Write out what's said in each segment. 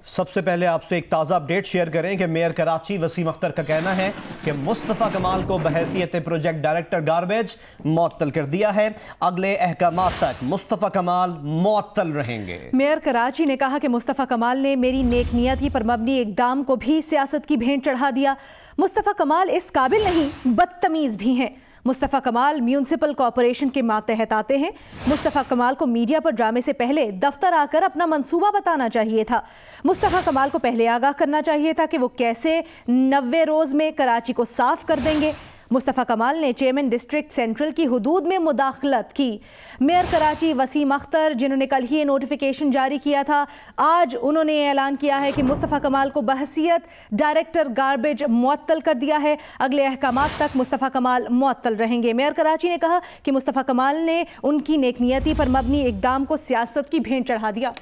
सबसे पहले आपसे एक ताज़ा अपडेट शेयर करें कि मेयर कराची वसीम अख्तर का कहना है कि मुस्तफ़ा कमाल को बहैसियत प्रोजेक्ट डायरेक्टर गार्बेज मुअत्तल कर दिया है। अगले अहकामात तक मुस्तफ़ा कमाल मुअत्तल रहेंगे। मेयर कराची ने कहा कि मुस्तफ़ा कमाल ने मेरी नेक नियति पर मबनी इक़दाम को भी सियासत की भेंट चढ़ा दिया। मुस्तफ़ा कमाल इस काबिल नहीं, बदतमीज़ भी हैं। मुस्तफ़ा कमाल म्यूनसिपल कॉरपोरेशन के मातहत आते हैं। मुस्तफ़ा कमाल को मीडिया पर ड्रामे से पहले दफ्तर आकर अपना मंसूबा बताना चाहिए था। मुस्तफ़ा कमाल को पहले आगाह करना चाहिए था कि वो कैसे 90 रोज़ में कराची को साफ कर देंगे। मुस्तफ़ा कमाल ने चेयरमैन डिस्ट्रिक्ट सेंट्रल की हुदूद में मुदाखलत की। मेयर कराची वसीम अख्तर, जिन्होंने कल ही ये नोटिफिकेशन जारी किया था, आज उन्होंने ऐलान किया है कि मुस्तफ़ा कमाल को बहसियत डायरेक्टर गार्बेज मुअत्तल कर दिया है। अगले अहकामात तक मुस्तफ़ा कमाल मुअत्तल रहेंगे। मेयर कराची ने कहा कि मुस्तफ़ा कमाल ने उनकी नेकनियती पर मबनी इक़दाम को सियासत की भेंट चढ़ा दिया।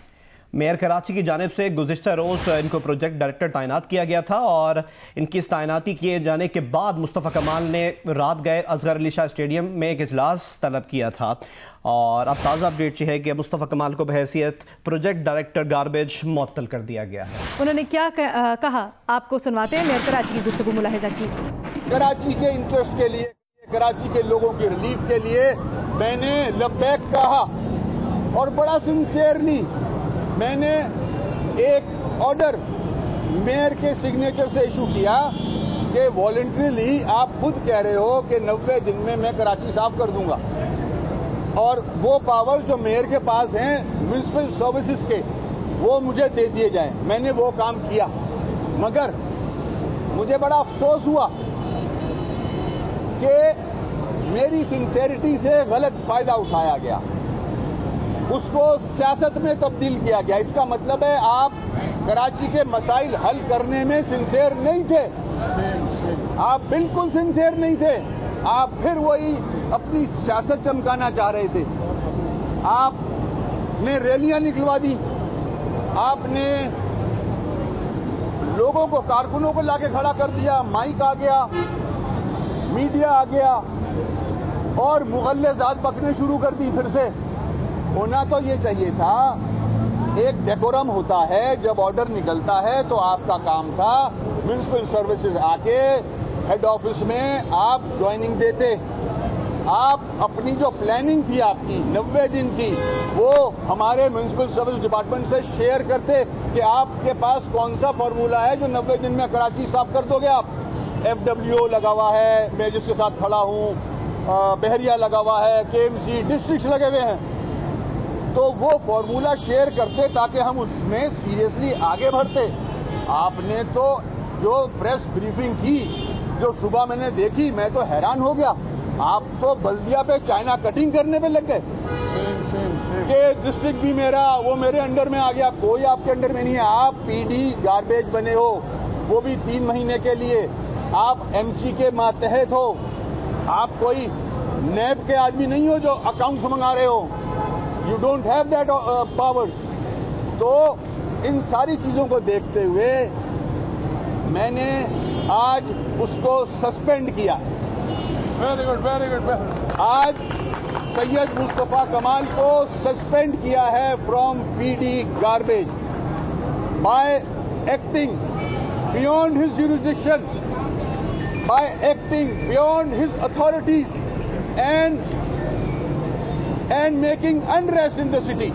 मेयर कराची की जानिब से गुज़िश्ता रोज़ इनको प्रोजेक्ट डायरेक्टर तैनात किया गया था और इनकी इस तैनाती किए जाने के बाद मुस्तफ़ा कमाल ने रात गए असगर अली शाह स्टेडियम में एक इजलास तलब किया था। और अब ताज़ा अपडेट ये है कि मुस्तफ़ा कमाल को बहैसियत प्रोजेक्ट डायरेक्टर गार्बेज मुअत्तल कर दिया गया है। उन्होंने क्या कहा, आपको सुनवाते हैं। मेयर कराची की गुफ्तगू मुलाहिज़ा की। कराची के इंटरेस्ट के लिए, कराची के लोगों की रिलीफ के लिए मैंने लब्बैक कहा और बड़ा सिंसियरली मैंने एक ऑर्डर मेयर के सिग्नेचर से इशू किया कि वॉलंटरीली आप खुद कह रहे हो कि 90 दिन में मैं कराची साफ कर दूंगा, और वो पावर्स जो मेयर के पास हैं म्यूनसिपल सर्विसेज के, वो मुझे दे दिए जाएं। मैंने वो काम किया, मगर मुझे बड़ा अफसोस हुआ कि मेरी सिंसेरिटी से गलत फायदा उठाया गया, उसको सियासत में तब्दील किया गया। इसका मतलब है आप कराची के मसाइल हल करने में सिंसियर नहीं थे, आप बिल्कुल सिंसियर नहीं थे। आप फिर वही अपनी सियासत चमकाना चाह रहे थे। आपने रैलियां निकलवा दी, आपने लोगों को, कारकुनों को लाके खड़ा कर दिया, माइक आ गया, मीडिया आ गया और मुगल्लेज़ात बकने शुरू कर दी। फिर से होना तो ये चाहिए था, एक डेकोरम होता है, जब ऑर्डर निकलता है तो आपका काम था म्यूनसिपल सर्विसेज आके हेड ऑफिस में आप ज्वाइनिंग देते, आप अपनी जो प्लानिंग थी आपकी 90 दिन की, वो हमारे म्यूनसिपल सर्विस डिपार्टमेंट से शेयर करते कि आपके पास कौन सा फार्मूला है जो 90 दिन में कराची साफ कर दोगे आप। FWO लगा हुआ है, मैं जिसके साथ खड़ा हूँ, बहरिया लगा हुआ है, KMC डिस्ट्रिक्ट लगे हुए हैं, तो वो फार्मूला शेयर करते ताकि हम उसमें सीरियसली आगे बढ़ते। आपने तो जो प्रेस ब्रीफिंग की, जो सुबह मैंने देखी, मैं तो हैरान हो गया। आप तो बल्दिया पे चाइना कटिंग करने पे लग गए कि डिस्ट्रिक्ट भी मेरा, वो मेरे अंडर में आ गया। कोई आपके अंडर में नहीं है, आप PD गार्बेज बने हो, वो भी 3 महीने के लिए। आप MC के मातहत हो, आप कोई नैब के आदमी नहीं हो जो अकाउंट्स मंगा रहे हो। You don't have that powers। तो इन सारी चीजों को देखते हुए मैंने आज उसको सस्पेंड किया। Very good. आज सैयद मुस्तफ़ा कमाल को सस्पेंड किया है from PD garbage by acting beyond his jurisdiction, by acting beyond his authorities and making unrest in the city।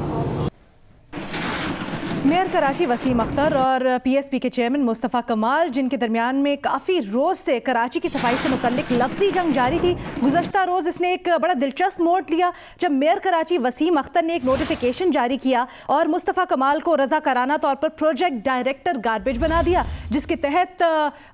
Mayor Karachi Waseem Akhtar और PSP के चेयरमैन मुस्तफ़ा कमाल, जिनके दरमियान में काफ़ी रोज़ से कराची की सफाई से मुतल्लिक लफ्ज़ी जंग जारी थी, गुज़श्ता रोज़ इसने एक बड़ा दिलचस्प मोड़ लिया जब मेयर कराची वसीम अख्तर ने एक नोटिफिकेशन जारी किया और मुस्तफ़ा कमाल को रज़ाकाराना तौर पर प्रोजेक्ट डायरेक्टर गार्बेज बना दिया, जिसके तहत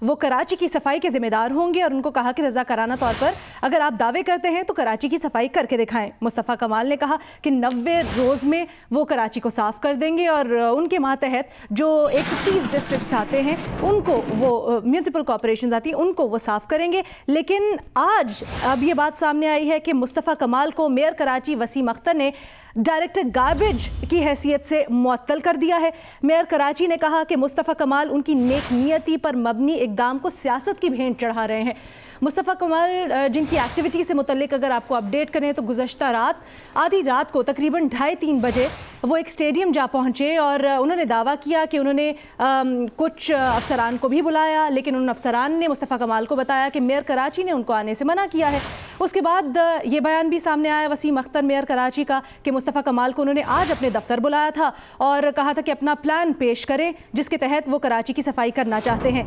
वो कराची की सफाई के ज़िम्मेदार होंगे। और उनको कहा कि रज़ाकाराना तौर पर अगर आप दावे करते हैं तो कराची की सफाई करके दिखाएं। मुस्तफ़ा कमाल ने कहा कि 90 रोज़ में वो कराची को साफ़ कर देंगे और उनके मातहत जो 130 डिस्ट्रिक्ट्स आते हैं उनको, वो म्यूनसिपल कॉरपोरेशन आती हैं, उनको वो साफ करेंगे। लेकिन आज अब ये बात सामने आई है कि मुस्तफ़ा कमाल को मेयर कराची वसीम अख्तर ने डायरेक्टर गार्बेज की हैसियत से मुअत्तल कर दिया है। मेयर कराची ने कहा कि मुस्तफ़ा कमाल उनकी नेक नियति पर मबनी इक़दाम को सियासत की भेंट चढ़ा रहे हैं। मुस्तफ़ा कमाल जिनकी एक्टिविटी से मुतल्लिक अगर आपको अपडेट करें तो गुज़श्ता रात आधी रात को तकरीबन 2:30-3 बजे वो एक स्टेडियम जा पहुँचे और उन्होंने दावा किया कि उन्होंने कुछ अफसरान को भी बुलाया, लेकिन उन अफसरान ने मुस्तफ़ा कमाल को बताया कि मेयर कराची ने उनको आने से मना किया है। उसके बाद ये बयान भी सामने आया वसीम अख्तर मेयर कराची का कि मुस्तफ़ा कमाल को उन्होंने आज अपने दफ्तर बुलाया था और कहा था कि अपना प्लान पेश करें जिसके तहत वो कराची की सफाई करना चाहते हैं।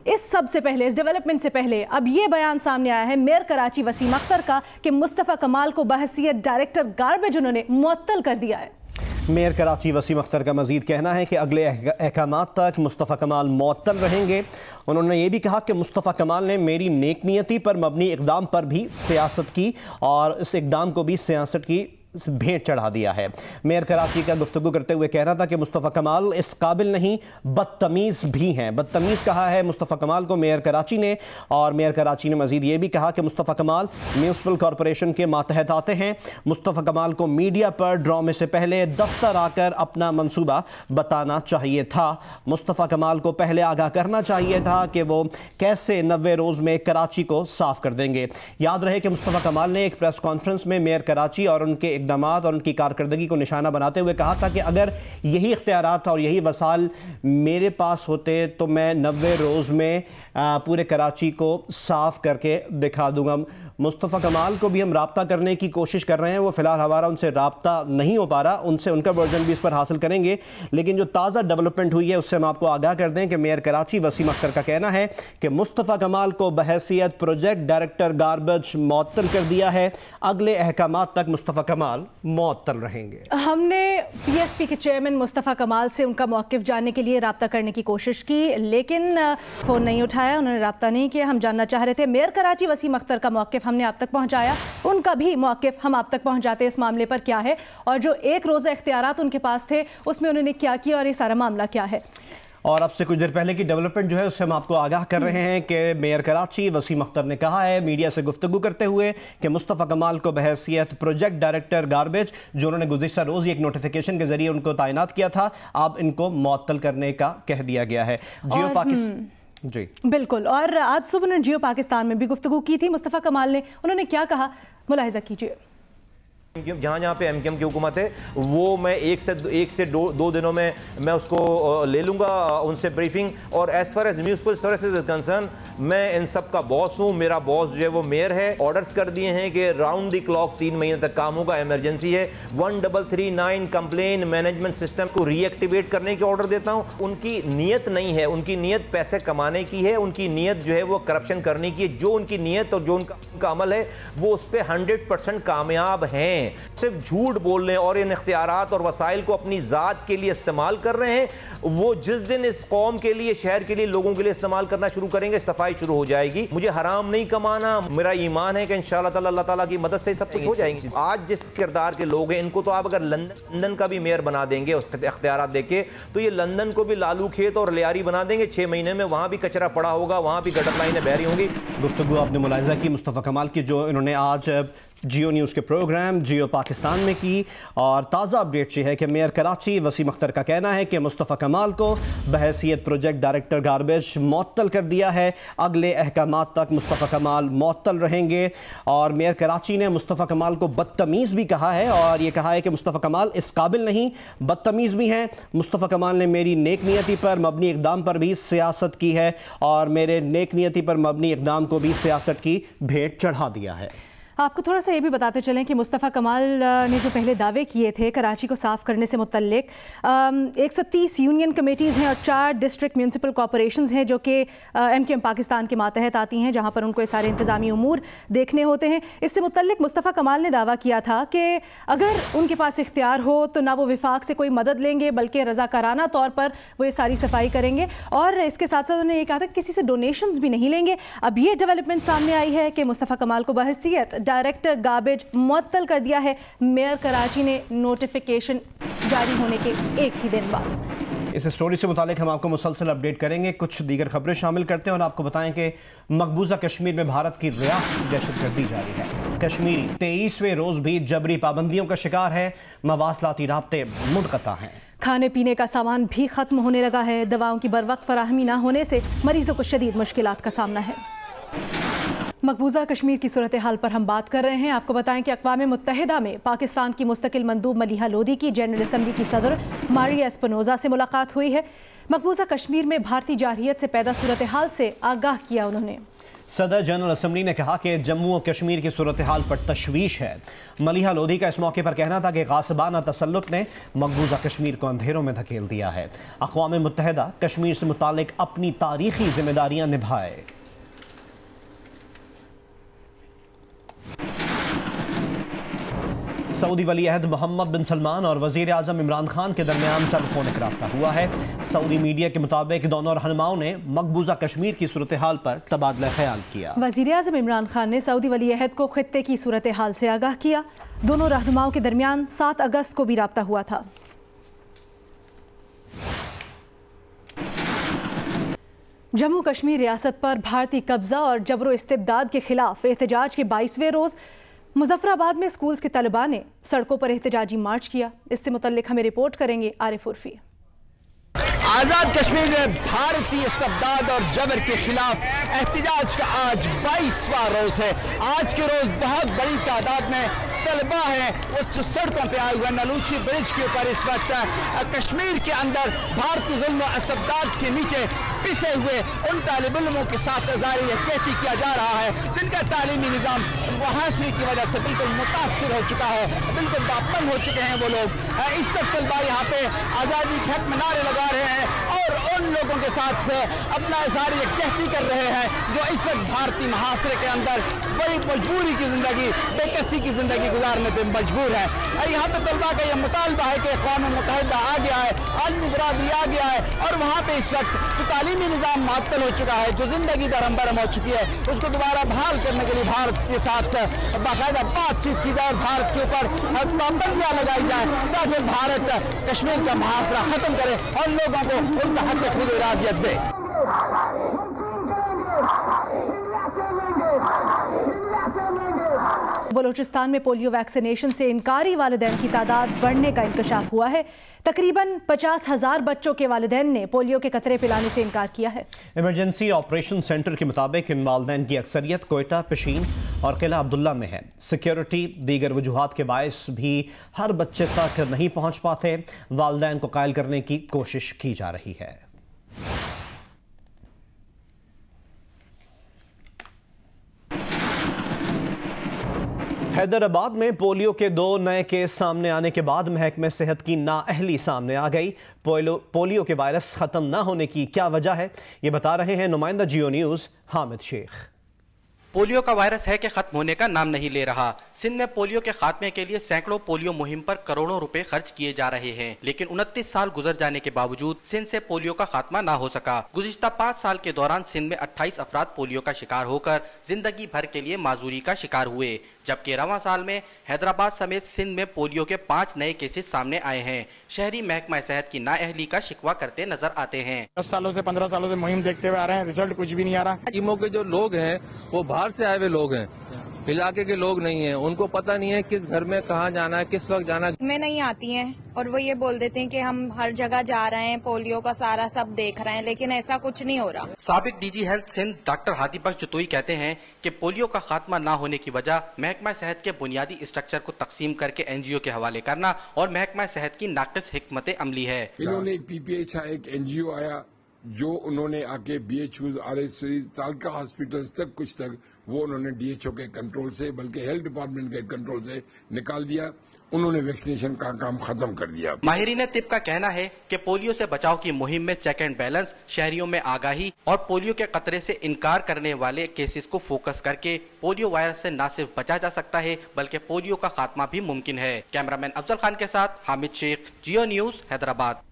इस सब से पहले, इस डेवलपमेंट से पहले अब ये बयान सामने आया है मेयर कराची वसीम अख्तर का कि मुस्तफ़ा कमाल को बहैसियत डायरेक्टर गार्बेज उन्होंने मुअत्तल कर दिया है। मेयर कराची वसीम अख्तर का मजीद कहना है कि अगले अहकामात तक मुस्तफ़ा कमाल मुअत्तल रहेंगे। उन्होंने ये भी कहा कि मुस्तफ़ा कमाल ने मेरी नेक नियति पर मबनी इक़दाम पर भी सियासत की और इस इक़दाम को भी सियासत की भेंट चढ़ा दिया है। मेयर कराची का गुफ्तगू करते हुए कह रहा था कि मुस्तफ़ा कमाल इस काबिल नहीं, बदतमीज़ भी हैं। बदतमीज़ कहा है मुस्तफ़ा कमाल को मेयर कराची ने, और मेयर कराची ने मज़ीद ये भी कहा कि मुस्तफ़ा कमाल म्यूनसिपल कॉरपोरेशन के मातहत आते हैं। मुस्तफ़ा कमाल को मीडिया पर ड्रामे से पहले दफ्तर आकर अपना मंसूबा बताना चाहिए था। मुस्तफ़ा कमाल को पहले आगाह करना चाहिए था कि वो कैसे 90 रोज़ में कराची को साफ़ कर देंगे। याद रहे कि मुस्तफ़ा कमाल ने एक प्रेस कॉन्फ्रेंस में मेयर कराची और उनके इक़दामात और उनकी कारकर्दगी को निशाना बनाते हुए कहा था कि अगर यही इख्तियारात और यही वसाइल मेरे पास होते तो मैं 90 रोज़ में पूरे कराची को साफ़ करके दिखा दूंगा। मुस्तफ़ा कमाल को भी हम राब्ता करने की कोशिश कर रहे हैं, वो फ़िलहाल हमारा उनसे राब्ता नहीं हो पा रहा, उनसे उनका वर्जन भी इस पर हासिल करेंगे। लेकिन जो ताज़ा डेवलपमेंट हुई है उससे हम आपको आगाह कर दें कि मेयर कराची वसीम अख्तर का कहना है कि मुस्तफ़ा कमाल को बहैसियत प्रोजेक्ट डायरेक्टर गार्बेज मुअत्तल कर दिया है। अगले अहकामात तक मुस्तफ़ा कमाल मुअत्तल रहेंगे। हमने PSP के चेयरमैन मुस्तफ़ा कमाल से उनका मौक़िफ़ जानने के लिए राब्ता करने की कोशिश की, लेकिन फ़ोन नहीं उठाया, उन्होंने राब्ता नहीं किया। हम जानना चाह रहे थे मेयर कराची वसीम अख्तर का मौक़िफ़ हमने आप तक पहुंचाया, उनका भी मौक़िफ़ हम आप तक पहुंचाते इस मामले पर क्या है और जो एक रोज़ा इख्तियारात उनके पास थे उसमें उन्होंने क्या किया और ये सारा मामला क्या है। और अब से कुछ देर पहले की डेवलपमेंट जो है उससे हम आपको आगाह कर रहे हैं कि मेयर कराची वसीम अख्तर ने कहा है मीडिया से गुफ्तगू करते हुए कि मुस्तफ़ा कमाल को बहैसियत प्रोजेक्ट डायरेक्टर गार्बेज, जो उन्होंने गुज़िश्ता रोज़ एक नोटिफिकेशन के जरिए उनको तैनात किया था, अब इनको मुअत्तल करने का कह दिया गया है। जियो पाकिस्तान जी बिल्कुल, और आज सुबह उन्होंने जियो पाकिस्तान में भी गुफ्तगू की थी मुस्तफ़ा कमाल ने, उन्होंने क्या कहा मुलाहिज़ा कीजिए। जहाँ जहाँ पे एमकेएम की हुकूमत है वो मैं एक से दो दिनों में मैं उसको ले लूँगा उनसे ब्रीफिंग। और as far as municipal services is concern, मैं इन सब का बॉस हूँ, मेरा बॉस जो है वो मेयर है। ऑर्डर्स कर दिए हैं कि राउंड द क्लॉक 3 महीने तक काम होगा, इमरजेंसी है। 1339 कंप्लेन मैनेजमेंट सिस्टम को रीएक्टिवेट करने के ऑर्डर देता हूँ। उनकी नीयत नहीं है, उनकी नीयत पैसे कमाने की है, उनकी नीयत जो है वो करप्शन करने की है। जो उनकी नीयत और जो उनका अमल है वो उस पर 100% कामयाब हैं। सिर्फ झूठ बोल रहे हैं और इन इख्तियारात और वसाइल को अपनी ज़ात के लिए इस्तेमाल कर रहे हैं। वो जिस दिन इस कौम के लिए, शहर के लिए, लोगों के लिए इस्तेमाल करना शुरू करेंगे, सफाई शुरू हो जाएगी। मुझे हराम नहीं कमाना, मेरा ईमान है कि इंशाअल्लाह ताला अल्लाह ताला की मदद से सब कुछ हो जाएंगे। आज जिस किरदार के लोग हैं इनको तो आप अगर लंदन का भी मेयर बना देंगे इख्तियारात देके, तो ये लंदन को भी लालू खेत और लियारी बना देंगे। 6 महीने में वहाँ भी कचरा पड़ा होगा, वहाँ भी गटर लाइनें बह रही होंगी। गुफ्तगू आपने मुलाहिज़ा की मुस्तफ़ा कमाल की, जो इन्होंने आज जियो न्यूज़ के प्रोग्राम जियो पाकिस्तान में की। और ताज़ा अपडेट ये है कि मेयर कराची वसीम अख्तर का कहना है कि मुस्तफ़ा कमाल को बहैसियत प्रोजेक्ट डायरेक्टर गार्बेज मुअत्तल कर दिया है। अगले अहकामात तक मुस्तफ़ा कमाल मुअत्तल रहेंगे। और मेयर कराची ने मुस्तफ़ा कमाल को बदतमीज़ भी कहा है और ये कहा है कि मुस्तफ़ा कमाल इस काबिल नहीं, बदतमीज़ भी हैं। मुस्तफ़ा कमाल ने मेरी नेक नियति पर मबनी इक़दाम पर भी सियासत की है और मेरे नेक नियति पर मबनी इक़दाम को भी सियासत की भेंट चढ़ा दिया है। आपको थोड़ा सा ये भी बताते चलें कि मुस्तफ़ा कमाल ने जो पहले दावे किए थे कराची को साफ़ करने से मुतल्लिक 130 यूनियन कमेटीज़ हैं और 4 डिस्ट्रिक्ट म्यूनसिपल कॉरपोरेशंस हैं जो कि एमकेएम पाकिस्तान के मातहत आती हैं, जहां पर उनको ये सारे इंतज़ामी उमूर देखने होते हैं। इससे मुतल्लिक मुस्तफ़ा कमाल ने दावा किया था कि अगर उनके पास इख्तियार हो तो ना वो विफाक से कोई मदद लेंगे बल्कि रज़ाकाराना तौर पर वो ये सारी सफाई करेंगे। और इसके साथ साथ उन्होंने ये कहा था कि किसी से डोनेशंस भी नहीं लेंगे। अब ये डेवलपमेंट सामने आई है कि मुस्तफ़ा कमाल को बहैसियत डायरेक्टर गार्बेज मुअत्तल कर दिया है मेयर कराची ने नोटिफिकेशन जारी होने के एक ही दिन बाद। इस स्टोरी से मुतालिक हम आपको मुसलसल अपडेट करेंगे। कुछ दीगर खबरें शामिल करते हैं और आपको बताएं कि मकबूजा कश्मीर में भारत की रियासती दहशतगर्दी जारी है। कश्मीरी 23वें रोज भी जबरी पाबंदियों का शिकार है। मवासलाती राब्ते मुनक़ता हैं। खाने पीने का सामान भी खत्म होने लगा है। दवाओं की बरवक्त फराहमी न होने से मरीजों को शदीद मुश्किलात का सामना है। मकबूजा कश्मीर की सूरत हाल पर हम बात कर रहे हैं। आपको बताएं कि अक़वाम मुत्तहिदा में पाकिस्तान की मुस्तकिल मंदूब मलिहा लोधी की जनरल असम्बली की सदर मारिया एस्पिनोजा से मुलाकात हुई है। मकबूजा कश्मीर में भारतीय जारहियत से पैदा सूरत हाल से आगाह किया उन्होंने। सदर जनरल असम्बली ने कहा कि जम्मू और कश्मीर की सूरत हाल पर तशवीश है। मलिहा लोधी का इस मौके पर कहना था कि गासिबाना तसल्लुत ने मकबूजा कश्मीर को अंधेरों में धकेल दिया है। अक़वाम मुत्तहिदा कश्मीर से मुतालिक अपनी तारीखी जिम्मेदारियां निभाए। सऊदी वली अहद मोहम्मद बिन सलमान और वज़ीर आज़म इमरान खान के दरमियान टेलीफोनिक रब्ता हुआ है। सऊदी मीडिया के मुताबिक दोनों रहनुमाओं ने मकबूजा कश्मीर की सूरत हाल पर तबादला ख्याल किया। वज़ीर आज़म इमरान खान ने सऊदी वली अहद को खित्ते की सूरत हाल से आगाह किया। दोनों रहनुमाओं के दरमियान 7 अगस्त को भी रब्ता हुआ था। जम्मू कश्मीर रियासत पर भारतीय कब्जा और जबरो इस्तिबदाद के खिलाफ एहतजाज के 22वें रोज मुजफ्फराबाद में स्कूल्स के तलबा ने सड़कों पर एहतजाजी मार्च किया। इससे मुतल्लिक हमें रिपोर्ट करेंगे आरिफ उर्फी। आजाद कश्मीर में भारतीय इस्तिबदाद और जबर के खिलाफ एहतजाज का आज 22वां रोज है। आज के रोज बहुत बड़ी तादाद में तलबा है वो सड़कों पे आए हुए। नलूची ब्रिज के ऊपर इस वक्त कश्मीर के अंदर भारतीय जुल्म और इस्तिबदाद के नीचे पिसे हुए उन तालिब इल्मों के साथ इज़हार यकजहती किया जा रहा है जिनका तालीमी निज़ाम मुहासरे की वजह से बिल्कुल मुतासिर हो चुका है, बिल्कुल बापन हो चुके हैं वो लोग। इस वक्त तलबा यहाँ पे आज़ादी के हक में नारे लगा रहे हैं और उन लोगों के साथ अपना इज़हार यकजहती कर रहे हैं जो इस वक्त भारतीय मुहासरे के अंदर बड़ी मजबूरी की ज़िंदगी, बेकसी की ज़िंदगी गुजारने पर मजबूर है। यहाँ पे तलबा का यह मुतालबा है कि अक़वाम मुत्तहिदा आ गया है, आलमी बरादरी आ गया है और वहाँ पे इस वक्त तालीमी निज़ाम मुअत्तल हो चुका है, जो ज़िंदगी दरम बरम हो चुकी है, उसको दोबारा बहाल करने के लिए भारत के साथ बाकायदा बातचीत की जाए और भारत के ऊपर पाबंदियाँ लगाई जाए ताकि भारत कश्मीर का मुहासरा खत्म करे और लोगों को उनका हक खुद इरादियत दे। बलूचिस्तान में पोलियो वैक्सीनेशन से इनकारी वालिदैन की तादाद बढ़ने का इंकशाफ हुआ है। तकरीबन 50,000 बच्चों के वालिदैन ने पोलियो के कतरे पिलाने से इनकार किया है। इमरजेंसी ऑपरेशन सेंटर के मुताबिक इन वालिदैन की अक्सरियत कोयटा, पिशीन और किला अब्दुल्ला में है। सिक्योरिटी दीगर वजूहात के बायस भी हर बच्चे तक नहीं पहुँच पाते। वालिदैन को कायल करने की कोशिश की जा रही है। हैदराबाद में पोलियो के 2 नए केस सामने आने के बाद महकमे सेहत की नाअहली सामने आ गई। पोलियो के वायरस खत्म न होने की क्या वजह है, ये बता रहे हैं नुमाइंदा जियो न्यूज हामिद शेख। पोलियो का वायरस है कि खत्म होने का नाम नहीं ले रहा। सिंध में पोलियो के खात्मे के लिए सैकड़ों पोलियो मुहिम पर करोड़ों रुपए खर्च किए जा रहे हैं, लेकिन 29 साल गुजर जाने के बावजूद सिंध से पोलियो का खात्मा ना हो सका। गुज़िश्ता 5 साल के दौरान सिंध में 28 अफराद पोलियो का शिकार होकर जिंदगी भर के लिए माजूरी का शिकार हुए, जबकि रवां साल में हैदराबाद समेत सिंध में पोलियो के 5 नए केसेस सामने आए हैं। शहरी महकमा सेहत की नाअहली का शिकवा करते नजर आते हैं। 10 सालों से 15 सालों से मुहिम देखते हुए आ रहे हैं, रिजल्ट कुछ भी नहीं आ रहा। टीमों के जो लोग हैं वो बाहर से आए हुए लोग हैं, इलाके के लोग नहीं हैं। उनको पता नहीं है किस घर में कहाँ जाना है, किस वक्त जाना है। में नहीं आती हैं और वो ये बोल देते हैं कि हम हर जगह जा रहे हैं, पोलियो का सारा सब देख रहे हैं, लेकिन ऐसा कुछ नहीं हो रहा। साबिक DG health Sindh doctor Hadi Bakhsh Jatoi कहते हैं कि पोलियो का खात्मा ना होने की वजह महकमा सेहत के बुनियादी स्ट्रक्चर को तकसीम करके NGO के हवाले करना और महकमा सेहत की नाकिस हिकमत अमली है। इन्होंने एक PPH एक NGO आया जो उन्होंने आके BHOs, RSC, तालका हॉस्पिटल्स तक कुछ तक वो उन्होंने DHO के कंट्रोल से बल्कि हेल्थ डिपार्टमेंट के कंट्रोल से निकाल दिया। उन्होंने वैक्सीनेशन का काम खत्म कर दिया। माहिरीन तिब का कहना है कि पोलियो से बचाव की मुहिम में चेक एंड बैलेंस, शहरियों में आगाही और पोलियो के खतरे से इनकार करने वाले केसेस को फोकस करके पोलियो वायरस से न सिर्फ बचा जा सकता है बल्कि पोलियो का खात्मा भी मुमकिन है। कैमरामैन अफजल खान के साथ हामिद शेख, जियो न्यूज, हैदराबाद।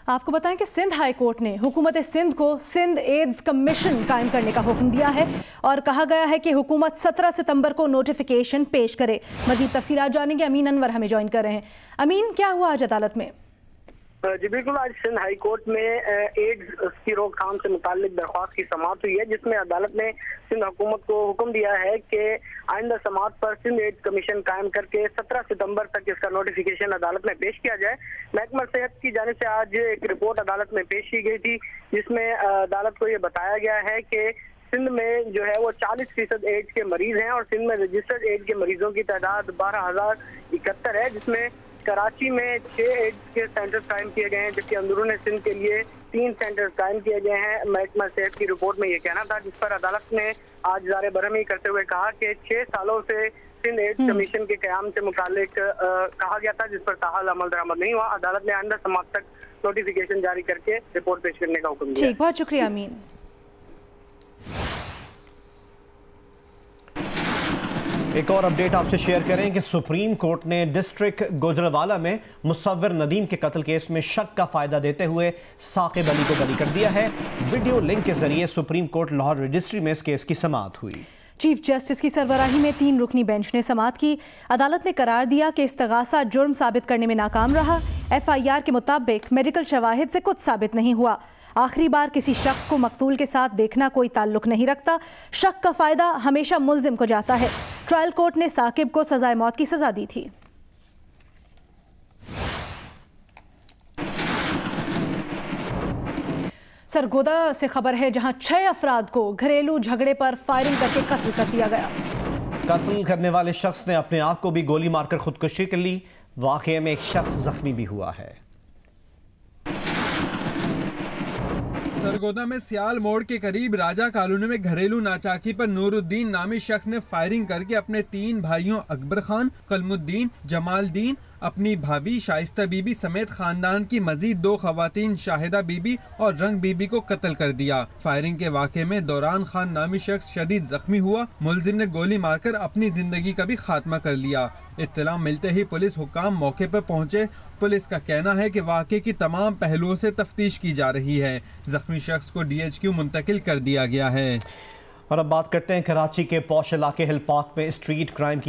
आपको बताएं कि सिंध हाई कोर्ट ने हुकूमत सिंध को सिंध एड्स कमीशन कायम करने का हुक्म दिया है और कहा गया है कि हुकूमत 17 सितंबर को नोटिफिकेशन पेश करे। मजीद तफसीलात जानेंगे, अमीन अनवर हमें ज्वाइन कर रहे हैं। अमीन, क्या हुआ आज अदालत में? جی بالکل، آج سندھ ہائی کورٹ میں ایڈز کی روک تھام سے متعلق درخواست کی سماعت ہوئی ہے، جس میں عدالت نے سندھ حکومت کو حکم دیا ہے کہ آئندہ سماعت پر سندھ ایڈز کمیشن قائم کر کے 17 ستمبر تک اس کا نوٹیفیکیشن عدالت میں پیش کیا جائے۔ محکمہ صحت کی جانب سے آج ایک رپورٹ عدالت میں پیش کی گئی تھی، جس میں عدالت کو یہ بتایا گیا ہے کہ سندھ میں جو ہے وہ 40% ایڈز کے مریض ہیں اور سندھ میں رجسٹرڈ ایڈز کے مریضوں کی تعداد 12,071 ہے، جس میں کراچی میں 6 ایڈز کے سینٹر قائم کیے گئے ہیں، جبکہ اندرون سندھ کے لیے 3 سینٹر قائم کیے گئے ہیں۔ محکمہ صحت کی رپورٹ میں یہ کہنا تھا، جس پر عدالت نے آج اظہار برہمی کرتے ہوئے کہا کہ 6 سالوں سے سندھ ایڈز کمیشن کے قیام سے متعلق کہا گیا تھا، جس پر تاحال عمل درآمد نہیں ہوا۔ عدالت نے آئندہ سماعت تک نوٹیفیکیشن جاری کر کے رپورٹ پیش کرنے کا حکم دیا۔ ٹھیک، بہت شکریہ امین۔ ایک اور اپڈیٹ آپ سے شیئر کریں کہ سپریم کورٹ نے ڈسٹرکٹ گوجرانوالہ میں مصور ندیم کے قتل کیس میں شک کا فائدہ دیتے ہوئے ثاقب علی کو بری کر دیا ہے۔ ویڈیو لنک کے ذریعے سپریم کورٹ لاہور رجسٹری میں اس کیس کی سماعت ہوئی۔ چیف جسٹس کی سربراہی میں 3 رکنی بینچ نے سماعت کی۔ عدالت نے قرار دیا کہ استغاثہ جرم ثابت کرنے میں ناکام رہا۔ FIR کے مطابق میڈیکل شواہد سے کچھ ثابت نہیں ہوا۔ آخری بار کسی شخص کو مقتول کے ساتھ دیکھنا کوئی تعلق نہیں رکھتا۔ شک کا فائدہ ہمیشہ ملزم کو جاتا ہے۔ ٹرائل کورٹ نے ثاقب کو سزائے موت کی سزا دی تھی۔ سرگودا سے خبر ہے، جہاں 6 افراد کو گھریلو جھگڑے پر فائرنگ کر کے قتل کر دیا گیا۔ قتل کرنے والے شخص نے اپنے آپ کو بھی گولی مار کر خودکشی کر لی۔ واقعے میں ایک شخص زخمی بھی ہوا ہے۔ سرگودا میں سیال موڑ کے قریب راجہ کالونی میں گھریلو ناچاکی پر نور الدین نامی شخص نے فائرنگ کر کے اپنے 3 بھائیوں اکبر خان، کلم الدین، جمال الدین، اپنی بھابھی شائستہ بی بی سمیت خاندان کی مزید 2 خواتین شاہدہ بی بی اور رنگ بی بی کو قتل کر دیا۔ فائرنگ کے واقعے میں دوران خان نامی شخص شدید زخمی ہوا۔ ملزم نے گولی مار کر اپنی زندگی کا بھی خاتمہ کر لیا۔ اطلاع ملتے ہی پولیس حکام موقع پر پہنچے۔ پولیس کا کہنا ہے کہ واقعے کی تمام پہلوؤں سے تفتیش کی جا رہی ہے۔ زخمی شخص کو DHQ منتقل کر دیا گیا ہے۔ اور اب بات کرتے ہیں کراچی کے پوش علاقے ہل پارک میں اسٹریٹ کرائم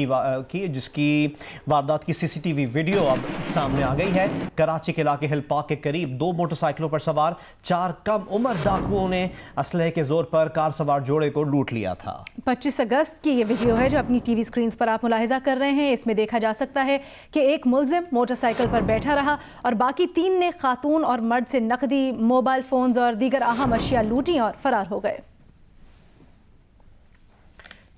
کی جس کی واردات کی CCTV ویڈیو اب سامنے آ گئی ہے۔ کراچی کے علاقے ہل پارک کے قریب 2 موٹر سائیکلوں پر سوار 4 کم عمر ڈاکوؤں نے اسلحے کے زور پر کار سوار جوڑے کو لوٹ لیا تھا۔ 25 اگست کی یہ ویڈیو ہے جو اپنی ٹی وی سکرینز پر آپ ملاحظہ کر رہے ہیں۔ اس میں دیکھا جا سکتا ہے کہ ایک ملزم موٹر سائیکل پر بیٹھا رہا اور باقی 3 نے خاتون اور مرد سے نقدی، موبائل فونز اور دیگر اہم اشیاء لوٹیں اور فرار ہو گئے۔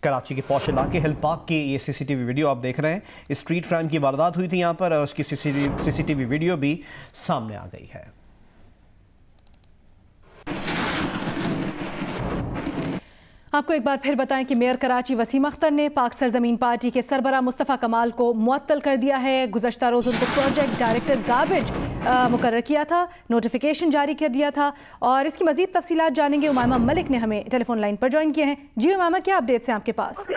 کراچی کے پوش علاقے ہل پارک کی یہ CCTV ویڈیو آپ دیکھ رہے ہیں۔ اسٹریٹ کرائم کی واردات ہوئی تھی یہاں پر اور اس کی CCTV ویڈیو بھی سامنے آ گئی ہے۔ آپ کو ایک بار پھر بتائیں کہ میئر کراچی وسیم اختر نے پاک سرزمین پارٹی کے سربراہ مصطفیٰ کمال کو معطل کر دیا ہے۔ گزشتہ روز ان کو پروجیکٹ ڈائریکٹر گاربیج مقرر کیا تھا، نوٹیفیکیشن جاری کر دیا تھا اور اس کی مزید تفصیلات جانیں گے۔ امامہ ملک نے ہمیں ٹیلی فون لائن پر جوائن کیے ہیں۔ جی امامہ، کیا اپڈیٹس ہیں آپ کے پاس؟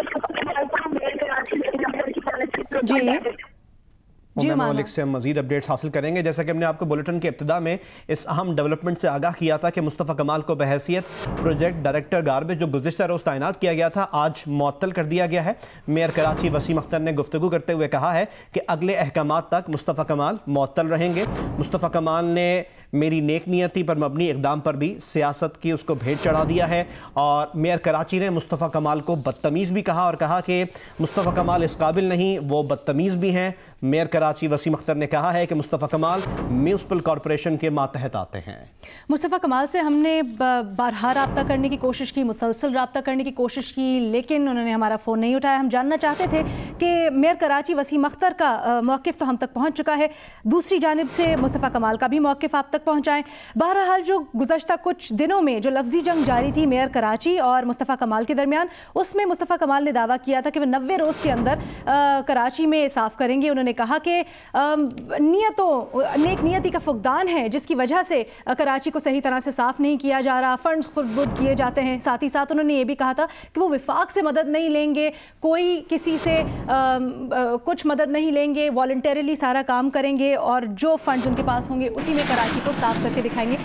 جی مالک سے ہم مزید اپڈیٹس حاصل کریں گے۔ جیسا کہ ہم نے آپ کو بلیٹن کے ابتدا میں اس اہم ڈیولپمنٹ سے آگاہ کیا تھا کہ مصطفیٰ کمال کو بحیثیت پروجیکٹ ڈائریکٹر گاربیج جو گزشتہ روز تعینات کیا گیا تھا آج معطل کر دیا گیا ہے۔ میئر کراچی وسیم اختر نے گفتگو کرتے ہوئے کہا ہے کہ اگلے احکامات تک مصطفیٰ کمال معطل رہیں گے۔ مصطفیٰ کمال نے میری نیک نیتی پر مبنی اقدام پر بھی سیاست کی اس کو بھیٹ چڑھا دیا ہے اور میئر کراچی نے مصطفیٰ کمال کو بدتمیز بھی کہا اور کہا کہ مصطفیٰ کمال اس قابل نہیں، وہ بدتمیز بھی ہیں۔ میئر کراچی وسیم اختر نے کہا ہے کہ مصطفیٰ کمال میونسپل کارپوریشن کے ماتحت آتے ہیں۔ مصطفیٰ کمال سے ہم نے بارہا رابطہ کرنے کی کوشش کی، مسلسل رابطہ کرنے کی کوشش کی، لیکن انہوں نے ہمارا فون نہیں اٹھایا۔ ہم جاننا چاہتے تھے کہ میئر کراچی وسیم اختر کا موقف تو ہم تک پہنچ چکا ہے، دوسری جانب سے مصطفیٰ کمال کا بھی موقف آپ تک پہنچائیں۔ بہرحال جو گزشتہ کچھ دنوں میں جو لفظی جنگ جاری تھی میئر کراچی اور مصطفیٰ کمال کے درمیان، اس میں مصطفیٰ کمال نے دعویٰ کیا تھا کہ وہ 90 روز کے اندر کراچی میں صاف کریں گے۔ انہوں نے کہا کہ نیک نیتی کا فقدان ہے جس کی وجہ سے کراچی کو صحیح طرح سے صاف نہیں کیا جا رہا، فنڈز خود بدھ کیے جاتے ہیں۔ ساتھ ہی ساتھ انہوں نے یہ بھی کہا تھا کہ وہ وفاق سے مدد نہیں لیں گے، کوئی کسی سے کچھ مدد نہیں لیں گے، والنٹیرلی سارا کام کریں گے اور جو فنڈز ان کے پاس ہوں گے اسی میں کراچی کو صاف کر کے دکھائیں گے۔